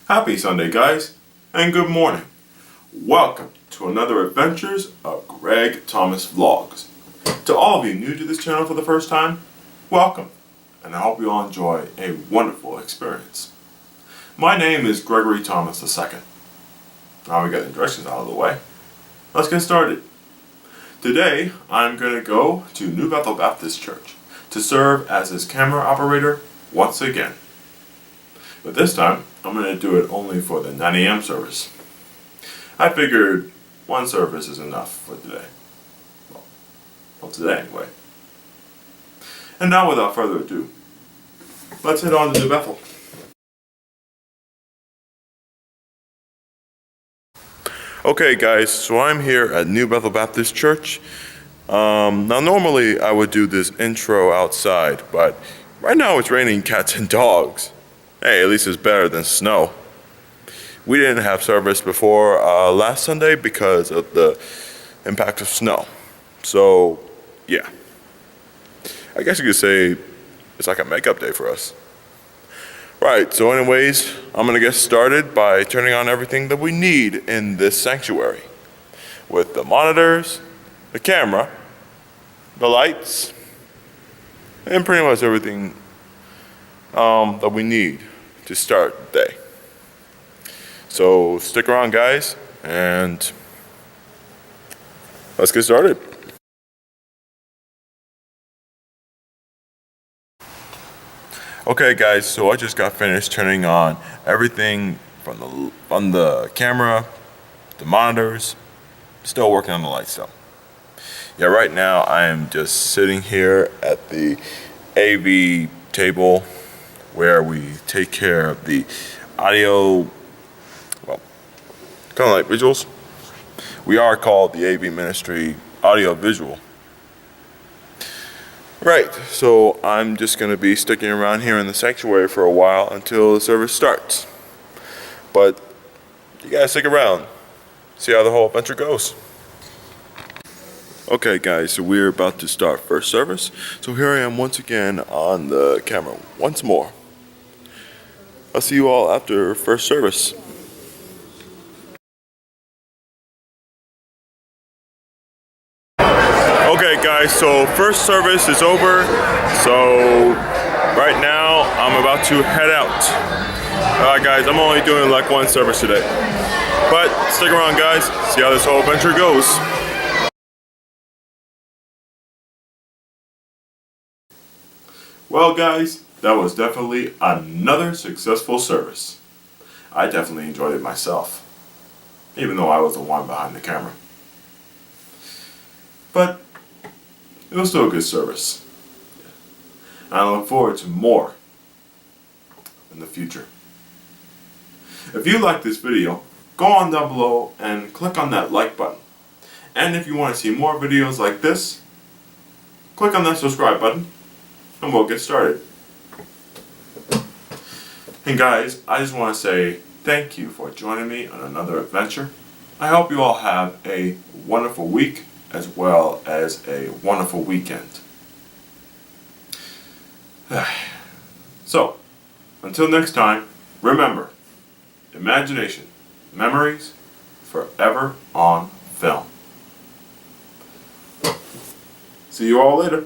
Happy Sunday, guys, and good morning. Welcome to another Adventures of Greg Thomas Vlogs. To all of you new to this channel for the first time, welcome, and I hope you all enjoy a wonderful experience. My name is Gregory Thomas II. Now we got the introductions out of the way. Let's get started. Today, I'm going to go to New Bethel Baptist Church to serve as his camera operator once again. But this time, I'm going to do it only for the 9 a.m. service. I figured one service is enough for today. Well, today anyway. And now without further ado, let's head on to New Bethel. Okay guys, so I'm here at New Bethel Baptist Church. Now normally I would do this intro outside, but right now it's raining cats and dogs. Hey, at least it's better than snow. We didn't have service before last Sunday because of the impact of snow. So, yeah. I guess you could say it's like a makeup day for us. Right, so anyways, I'm going to get started by turning on everything that we need in this sanctuary. With the monitors, the camera, the lights, and pretty much everything that we need to start the day. So stick around guys, and let's get started. Okay guys, so I just got finished turning on everything from the camera, the monitors, still working on the lights though. Yeah, right now I am just sitting here at the AV table where we take care of the audio, well, kind of like visuals. We are called the AV Ministry Audio Visual. Right, so I'm just going to be sticking around here in the sanctuary for a while until the service starts. But you guys stick around, see how the whole adventure goes. Okay guys, so we're about to start first service. So here I am once again on the camera once more. I'll see you all after first service. Okay guys, so first service is over. So right now I'm about to head out. Alright guys, I'm only doing like one service today. But stick around guys, see how this whole adventure goes. Well guys, that was definitely another successful service. I definitely enjoyed it myself, even though I was the one behind the camera. But it was still a good service. And I look forward to more in the future. If you like this video, go on down below and click on that like button. And if you want to see more videos like this, click on that subscribe button and we'll get started. And guys, I just want to say thank you for joining me on another adventure. I hope you all have a wonderful week as well as a wonderful weekend. So, until next time, remember, imagination, memories, forever on film. See you all later.